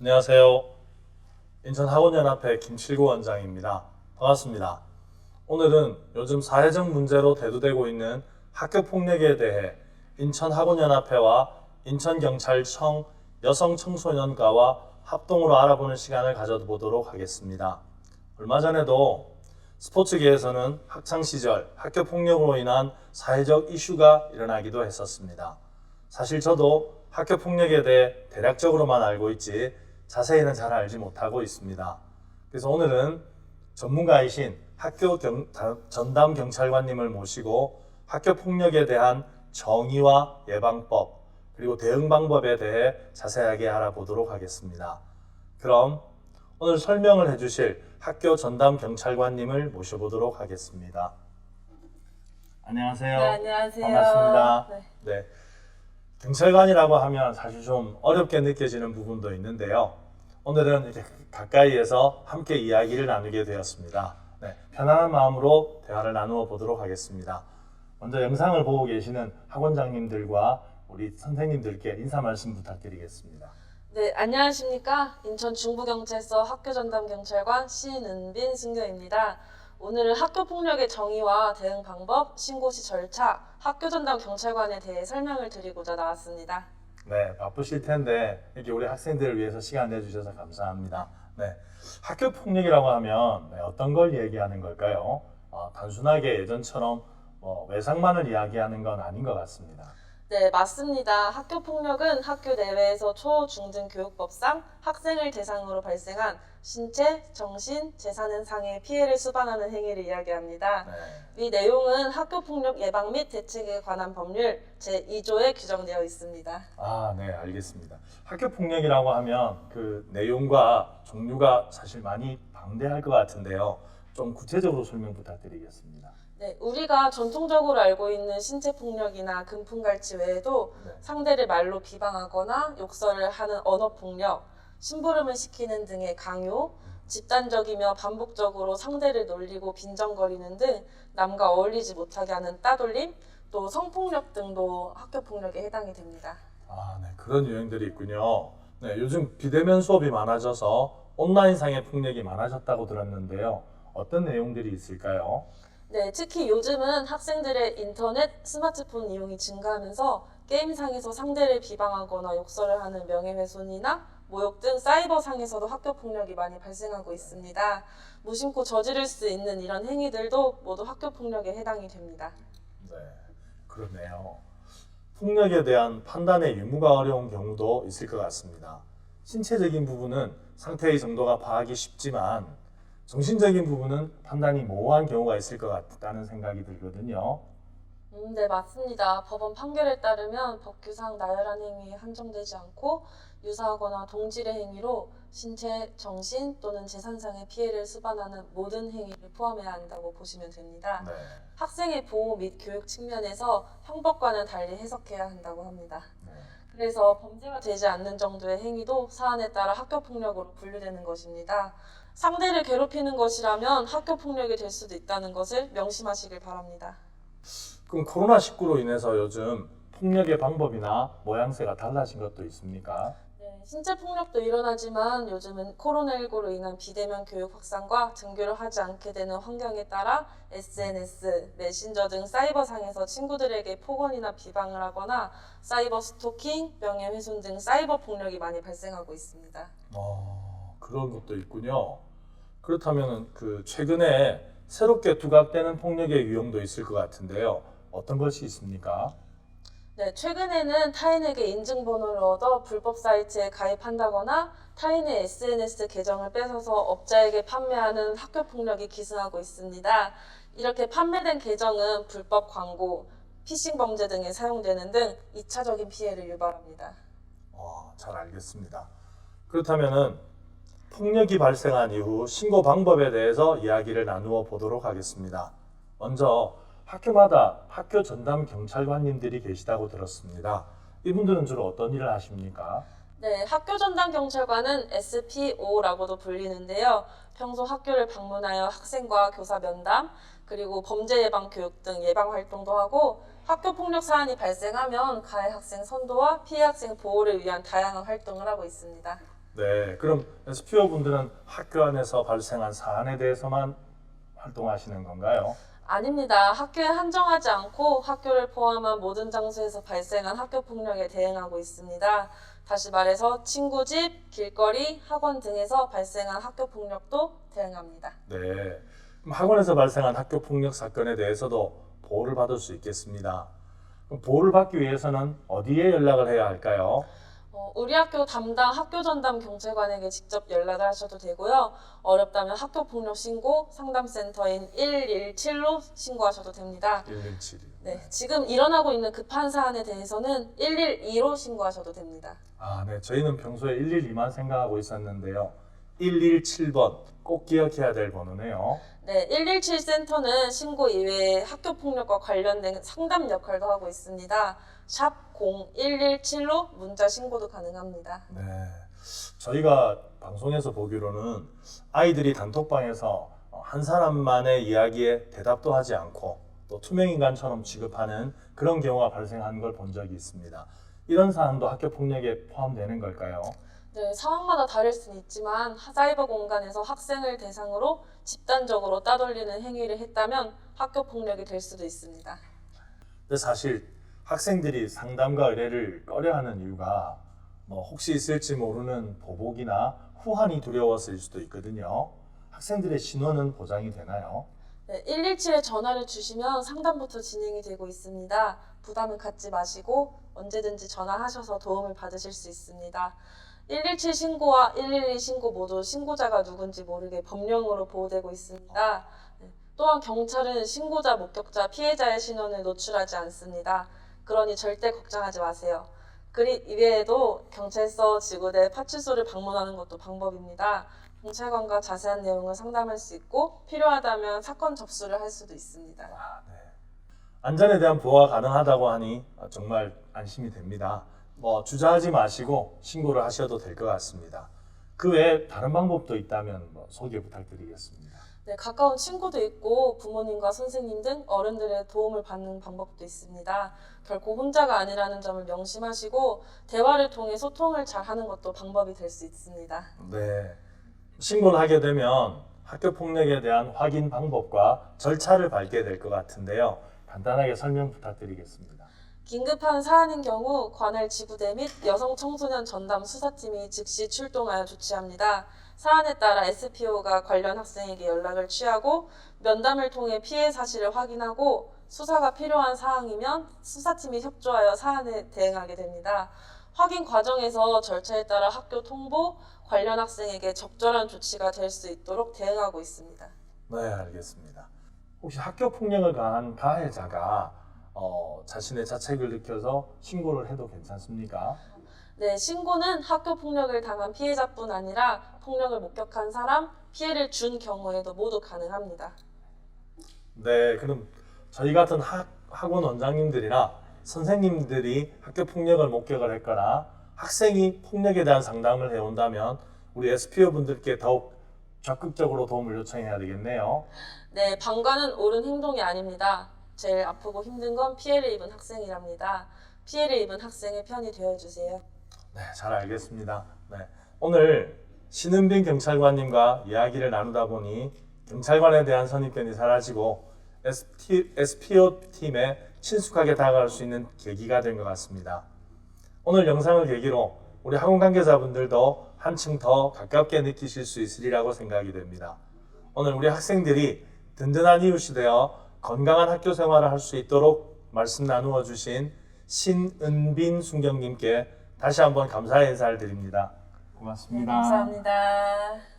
안녕하세요. 인천학원연합회 김칠구 원장입니다. 반갑습니다. 오늘은 요즘 사회적 문제로 대두되고 있는 학교폭력에 대해 인천학원연합회와 인천경찰청 여성청소년과와 합동으로 알아보는 시간을 가져보도록 하겠습니다. 얼마 전에도 스포츠계에서는 학창시절 학교폭력으로 인한 사회적 이슈가 일어나기도 했었습니다. 사실 저도 학교폭력에 대해 대략적으로만 알고 있지 자세히는 잘 알지 못하고 있습니다. 그래서 오늘은 전문가이신 전담 경찰관님을 모시고 학교폭력에 대한 정의와 예방법 그리고 대응 방법에 대해 자세하게 알아보도록 하겠습니다. 그럼 오늘 설명을 해주실 학교 전담 경찰관님을 모셔보도록 하겠습니다. 안녕하세요. 네, 안녕하세요. 반갑습니다. 네. 네. 경찰관이라고 하면 사실 좀 어렵게 느껴지는 부분도 있는데요. 오늘은 이렇게 가까이에서 함께 이야기를 나누게 되었습니다. 네, 편안한 마음으로 대화를 나누어 보도록 하겠습니다. 먼저 영상을 보고 계시는 학원장님들과 우리 선생님들께 인사 말씀 부탁드리겠습니다. 네, 안녕하십니까. 인천 중부경찰서 학교전담경찰관 신은빈 승교입니다. 오늘은 학교폭력의 정의와 대응 방법, 신고 시 절차, 학교전담 경찰관에 대해 설명을 드리고자 나왔습니다. 네, 바쁘실 텐데 이렇게 우리 학생들을 위해서 시간 내주셔서 감사합니다. 네, 학교폭력이라고 하면 어떤 걸 얘기하는 걸까요? 단순하게 예전처럼 외상만을 이야기하는 건 아닌 것 같습니다. 네, 맞습니다. 학교폭력은 학교 내외에서 초, 중, 등 교육법상 학생을 대상으로 발생한 신체, 정신, 재산은 상해 피해를 수반하는 행위를 이야기합니다. 네. 이 내용은 학교폭력 예방 및 대책에 관한 법률 제2조에 규정되어 있습니다. 네, 알겠습니다. 학교폭력이라고 하면 그 내용과 종류가 사실 많이 방대할 것 같은데요. 좀 구체적으로 설명 부탁드리겠습니다. 네, 우리가 전통적으로 알고 있는 신체폭력이나 금품갈취 외에도 네. 상대를 말로 비방하거나 욕설을 하는 언어폭력, 심부름을 시키는 등의 강요, 집단적이며 반복적으로 상대를 놀리고 빈정거리는 등 남과 어울리지 못하게 하는 따돌림, 또 성폭력 등도 학교폭력에 해당이 됩니다. 네, 그런 유형들이 있군요. 네, 요즘 비대면 수업이 많아져서 온라인상의 폭력이 많아졌다고 들었는데요. 어떤 내용들이 있을까요? 네, 특히 요즘은 학생들의 인터넷, 스마트폰 이용이 증가하면서 게임상에서 상대를 비방하거나 욕설을 하는 명예훼손이나 모욕 등 사이버상에서도 학교폭력이 많이 발생하고 있습니다. 무심코 저지를 수 있는 이런 행위들도 모두 학교폭력에 해당이 됩니다. 네, 그렇네요. 폭력에 대한 판단의 유무가 어려운 경우도 있을 것 같습니다. 신체적인 부분은 상태의 정도가 파악이 쉽지만 정신적인 부분은 판단이 모호한 경우가 있을 것 같다는 생각이 들거든요. 네, 맞습니다. 법원 판결에 따르면 법규상 나열한 행위에 한정되지 않고 유사하거나 동질의 행위로 신체, 정신 또는 재산상의 피해를 수반하는 모든 행위를 포함해야 한다고 보시면 됩니다. 네. 학생의 보호 및 교육 측면에서 형법과는 달리 해석해야 한다고 합니다. 네. 그래서 범죄가 되지 않는 정도의 행위도 사안에 따라 학교폭력으로 분류되는 것입니다. 상대를 괴롭히는 것이라면 학교폭력이 될 수도 있다는 것을 명심하시길 바랍니다. 그럼 코로나19로 인해서 요즘 폭력의 방법이나 모양새가 달라진 것도 있습니까? 네, 신체폭력도 일어나지만 요즘은 코로나19로 인한 비대면 교육 확산과 등교를 하지 않게 되는 환경에 따라 SNS, 메신저 등 사이버상에서 친구들에게 폭언이나 비방을 하거나 사이버 스토킹, 명예훼손 등 사이버 폭력이 많이 발생하고 있습니다. 그런 것도 있군요. 그렇다면 최근에 새롭게 부각되는 폭력의 유형도 있을 것 같은데요. 어떤 것이 있습니까? 네, 최근에는 타인에게 인증번호를 얻어 불법 사이트에 가입한다거나 타인의 SNS 계정을 뺏어서 업자에게 판매하는 학교폭력이 기승하고 있습니다. 이렇게 판매된 계정은 불법 광고, 피싱 범죄 등에 사용되는 등 2차적인 피해를 유발합니다. 잘 알겠습니다. 그렇다면 폭력이 발생한 이후 신고 방법에 대해서 이야기를 나누어 보도록 하겠습니다. 먼저 학교마다 학교 전담 경찰관님들이 계시다고 들었습니다. 이분들은 주로 어떤 일을 하십니까? 네, 학교 전담 경찰관은 SPO라고도 불리는데요. 평소 학교를 방문하여 학생과 교사 면담, 그리고 범죄 예방 교육 등 예방 활동도 하고 학교 폭력 사안이 발생하면 가해 학생 선도와 피해 학생 보호를 위한 다양한 활동을 하고 있습니다. 네, 그럼 SPO 분들은 학교 안에서 발생한 사안에 대해서만 활동하시는 건가요? 아닙니다. 학교에 한정하지 않고 학교를 포함한 모든 장소에서 발생한 학교 폭력에 대응하고 있습니다. 다시 말해서 친구 집, 길거리, 학원 등에서 발생한 학교 폭력도 대응합니다. 네, 그럼 학원에서 발생한 학교 폭력 사건에 대해서도 보호를 받을 수 있겠습니다. 그럼 보호를 받기 위해서는 어디에 연락을 해야 할까요? 우리 학교 담당 학교 전담 경찰관에게 직접 연락을 하셔도 되고요. 어렵다면 학교 폭력 신고 상담센터인 117로 신고하셔도 됩니다. 117이요. 네, 지금 일어나고 있는 급한 사안에 대해서는 112로 신고하셔도 됩니다. 아, 네, 저희는 평소에 112만 생각하고 있었는데요. 117번 꼭 기억해야 될 번호네요. 네, 117 센터는 신고 이외에 학교 폭력과 관련된 상담 역할도 하고 있습니다. 샵 0117로 문자 신고도 가능합니다. 네, 저희가 방송에서 보기로는 아이들이 단톡방에서 한 사람만의 이야기에 대답도 하지 않고 또 투명인간처럼 취급하는 그런 경우가 발생하는 걸 본 적이 있습니다. 이런 사안도 학교 폭력에 포함되는 걸까요? 네, 상황마다 다를 수는 있지만 사이버 공간에서 학생을 대상으로 집단적으로 따돌리는 행위를 했다면 학교 폭력이 될 수도 있습니다. 근데 사실 학생들이 상담과 의뢰를 꺼려하는 이유가 혹시 있을지 모르는 보복이나 후환이 두려워서일 수도 있거든요. 학생들의 신원은 보장이 되나요? 네, 117에 전화를 주시면 상담부터 진행이 되고 있습니다. 부담을 갖지 마시고 언제든지 전화하셔서 도움을 받으실 수 있습니다. 117 신고와 112 신고 모두 신고자가 누군지 모르게 법령으로 보호되고 있습니다. 또한 경찰은 신고자, 목격자, 피해자의 신원을 노출하지 않습니다. 그러니 절대 걱정하지 마세요. 이외에도 경찰서, 지구대, 파출소를 방문하는 것도 방법입니다. 경찰관과 자세한 내용을 상담할 수 있고 필요하다면 사건 접수를 할 수도 있습니다. 안전에 대한 보호가 가능하다고 하니 정말 안심이 됩니다. 주저하지 마시고 신고를 하셔도 될 것 같습니다. 그 외에 다른 방법도 있다면 소개 부탁드리겠습니다. 네, 가까운 친구도 있고 부모님과 선생님 등 어른들의 도움을 받는 방법도 있습니다. 결코 혼자가 아니라는 점을 명심하시고 대화를 통해 소통을 잘 하는 것도 방법이 될 수 있습니다. 네, 신고를 하게 되면 학교 폭력에 대한 확인 방법과 절차를 밟게 될 것 같은데요. 간단하게 설명 부탁드리겠습니다. 긴급한 사안인 경우 관할 지구대 및 여성 청소년 전담 수사팀이 즉시 출동하여 조치합니다. 사안에 따라 SPO가 관련 학생에게 연락을 취하고 면담을 통해 피해 사실을 확인하고 수사가 필요한 사항이면 수사팀이 협조하여 사안에 대응하게 됩니다. 확인 과정에서 절차에 따라 학교 통보, 관련 학생에게 적절한 조치가 될 수 있도록 대응하고 있습니다. 네, 알겠습니다. 혹시 학교 폭력을 가한 가해자가 자신의 자책을 느껴서 신고를 해도 괜찮습니까? 네, 신고는 학교 폭력을 당한 피해자뿐 아니라 폭력을 목격한 사람, 피해를 준 경우에도 모두 가능합니다. 네, 그럼 저희 같은 학원 원장님들이나 선생님들이 학교 폭력을 목격을 했거나 학생이 폭력에 대한 상담을 해온다면 우리 SPO 분들께 더욱 적극적으로 도움을 요청해야 되겠네요. 네, 방관은 옳은 행동이 아닙니다. 제일 아프고 힘든 건 피해를 입은 학생이랍니다. 피해를 입은 학생의 편이 되어주세요. 네, 잘 알겠습니다. 네, 오늘 신은빈 경찰관님과 이야기를 나누다 보니 경찰관에 대한 선입견이 사라지고 SPO 팀에 친숙하게 다가갈 수 있는 계기가 된 것 같습니다. 오늘 영상을 계기로 우리 학원 관계자분들도 한층 더 가깝게 느끼실 수 있으리라고 생각이 됩니다. 오늘 우리 학생들이 든든한 이웃이 되어 건강한 학교 생활을 할 수 있도록 말씀 나누어 주신 신은빈 순경님께 다시 한번 감사의 인사를 드립니다. 고맙습니다. 감사합니다.